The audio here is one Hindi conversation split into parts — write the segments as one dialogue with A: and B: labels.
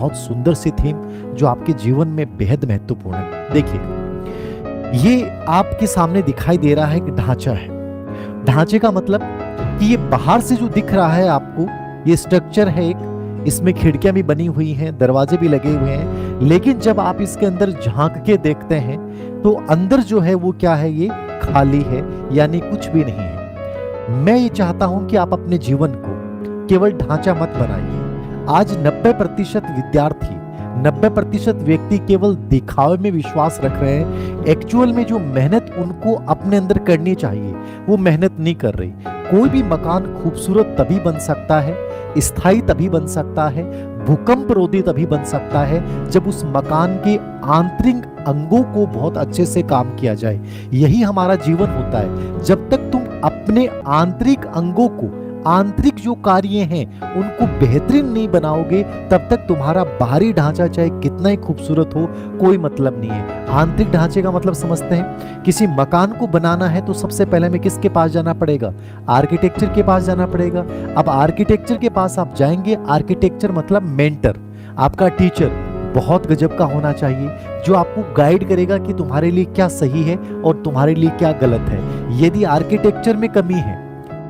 A: बहुत सुंदर सी थीम जो आपके जीवन में बेहद महत्वपूर्ण है। देखिए, ये आपके सामने दिखाई दे रहा है कि ढांचा है। ढांचे का मतलब कि ये बाहर से जो दिख रहा है आपको, ये स्ट्रक्चर है एक, इसमें खिड़कियां भी बनी हुई हैं, दरवाजे भी लगे हुए हैं, लेकिन जब आप इसके अंदर झांक के देखते हैं तो अंदर जो है वो क्या है, ये खाली है, यानी कुछ भी नहीं है। मैं ये चाहता हूं कि आप अपने जीवन को केवल ढांचा मत बनाइए। आज 90% विद्यार्थी, 90% व्यक्ति केवल दिखावे में विश्वास रख रहे हैं। एक्चुअल में जो मेहनत उनको अपने अंदर करनी चाहिए वो मेहनत नहीं कर रही। कोई भी मकान खूबसूरत तभी बन सकता है, स्थायी तभी बन सकता है, भूकंप रोधी तभी बन सकता है जब उस मकान के आंतरिक अंगों को बहुत अच्छे से काम किया जाए। यही हमारा जीवन होता है। जब तक तुम अपने आंतरिक अंगों को, आंतरिक जो कार्य हैं उनको बेहतरीन नहीं बनाओगे, तब तक तुम्हारा बाहरी ढांचा चाहे कितना ही खूबसूरत हो, कोई मतलब नहीं है। आंतरिक ढांचे का मतलब समझते हैं? किसी मकान को बनाना है तो सबसे पहले हमें किसके पास जाना पड़ेगा? आर्किटेक्चर के पास जाना पड़ेगा। अब आर्किटेक्चर के पास आप जाएंगे, आर्किटेक्चर मतलब मेंटर, आपका टीचर बहुत गजब का होना चाहिए, जो आपको गाइड करेगा कि तुम्हारे लिए क्या सही है और तुम्हारे लिए क्या गलत है। यदि आर्किटेक्चर में कमी है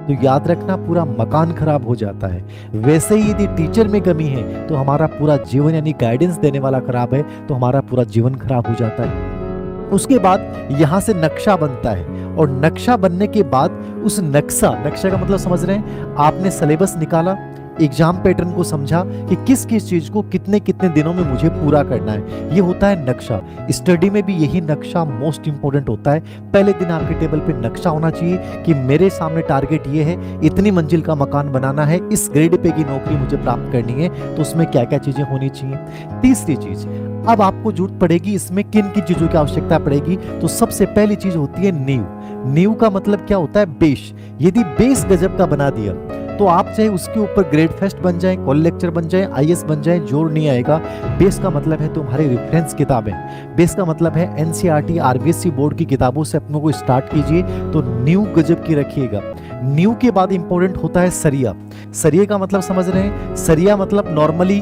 A: तो याद रखना पूरा मकान खराब हो जाता है। वैसे ही यदि टीचर में कमी है तो हमारा पूरा जीवन, यानी गाइडेंस देने वाला खराब है तो हमारा पूरा जीवन खराब हो जाता है। उसके बाद यहां से नक्शा बनता है, और नक्शा बनने के बाद उस नक्शा का मतलब समझ रहे हैं? आपने सिलेबस निकाला, एग्जाम पैटर्न को समझा कि किस किस चीज को कितने कितने दिनों में मुझे पूरा करना है, ये होता है नक्शा। स्टडी में भी यही नक्शा मोस्ट इंपोर्टेंट होता है। पहले दिन आपके टेबल पे नक्शा होना चाहिए कि मेरे सामने टारगेट ये है, इतनी मंजिल का मकान बनाना है, इस ग्रेड पे की नौकरी मुझे प्राप्त करनी है, तो उसमें क्या क्या चीजें होनी चाहिए। तीसरी चीज, अब आपको जरूरत पड़ेगी इसमें किन किन चीजों की आवश्यकता पड़ेगी, तो सबसे पहली चीज होती है नींव। नींव का मतलब क्या होता है? बेस। यदि बेस गजब का बना दिया तो आप चाहे उसके ऊपर ग्रेड फेस्ट बन जाए, कॉल लेक्चर बन जाए, आईएएस बन जाए, जोर नहीं आएगा। बेस का मतलब है तुम्हारे रेफरेंस किताबें, बेस का मतलब है एनसीईआरटी, आरबीएससी बोर्ड की किताबों से अपनों को स्टार्ट कीजिए, तो न्यू गजब की रखिएगा। न्यू के बाद इंपॉर्टेंट होता है सरिया। सरिया का मतलब समझ रहे हैं? सरिया मतलब नॉर्मली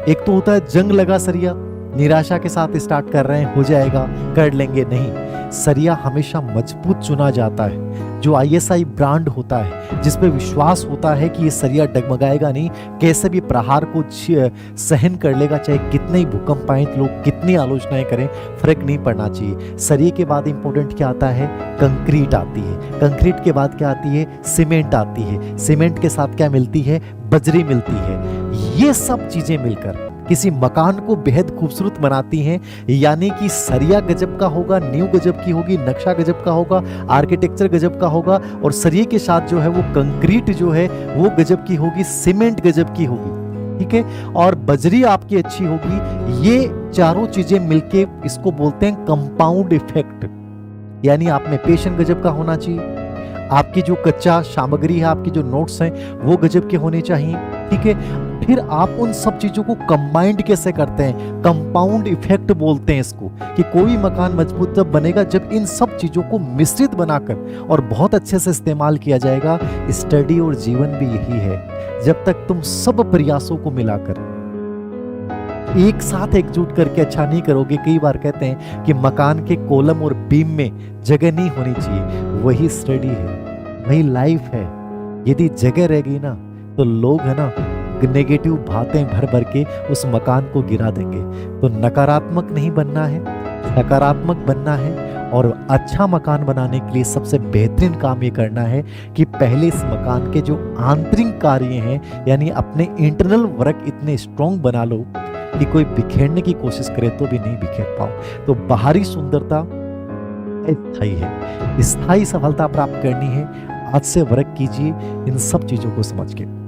A: एक तो होता है जंग लगा सरिया, निराशा के साथ स्टार्ट कर रहे हैं, हो जाएगा, कर लेंगे, नहीं। सरिया हमेशा मजबूत चुना जाता है, जो आईएसआई ब्रांड होता है, जिस पे विश्वास होता है कि ये सरिया डगमगाएगा नहीं, कैसे भी प्रहार को सहन कर लेगा, चाहे कितने ही भूकंप आए, लोग कितनी आलोचनाएं करें, फर्क नहीं पड़ना चाहिए। सरिये के बाद इंपॉर्टेंट क्या आता है? कंक्रीट आती है। कंक्रीट के बाद क्या आती है? सीमेंट आती है। सीमेंट के साथ क्या मिलती है? बजरी मिलती है। ये सब चीजें मिलकर किसी मकान को बेहद खूबसूरत बनाती हैं। यानी कि सरिया गजब का होगा, नींव गजब की होगी, नक्शा गजब का होगा, आर्किटेक्चर गजब का होगा, और सरिये के साथ जो है वो कंक्रीट जो है वो गजब की होगी, सीमेंट गजब की होगी, ठीक है, और बजरी आपकी अच्छी होगी। ये चारों चीजें मिलके इसको बोलते हैं कंपाउंड इफेक्ट। यानी आप में पेशन गजब का होना चाहिए, आपकी जो कच्चा सामग्री है, आपकी जो नोट्स हैं वो गजब के होने चाहिए, ठीक है। फिर आप उन सब चीजों को कंबाइंड कैसे करते हैं? कंपाउंड इफेक्ट बोलते हैं इसको, कि कोई मकान मजबूत तब बनेगा जब इन सब चीजों को मिश्रित बनाकर और बहुत अच्छे से इस्तेमाल किया जाएगा। स्टडी और जीवन भी यही है, जब तक तुम सब प्रयासों को मिलाकर एक साथ एकजुट करके अच्छा नहीं करोगे। कई बार कहते हैं कि मकान के कॉलम और बीम में जगह नहीं होनी चाहिए, वही स्टडी है, वही लाइफ है। यदि जगह रह गई ना तो लोग है ना नेगेटिव बातें भर भर के उस मकान को गिरा देंगे। तो नकारात्मक नहीं बनना है, सकारात्मक बनना है। और अच्छा मकान बनाने के लिए सबसे बेहतरीन काम ये करना है कि पहले इस मकान के जो आंतरिक कार्य हैं, यानी अपने इंटरनल वर्क इतने स्ट्रॉन्ग बना लो कि कोई बिखेरने की कोशिश करे तो भी नहीं बिखेर पाओ। तो बाहरी सुंदरता स्थायी है, स्थायी सफलता प्राप्त करनी है। आज से वर्क कीजिए इन सब चीजों को समझ के।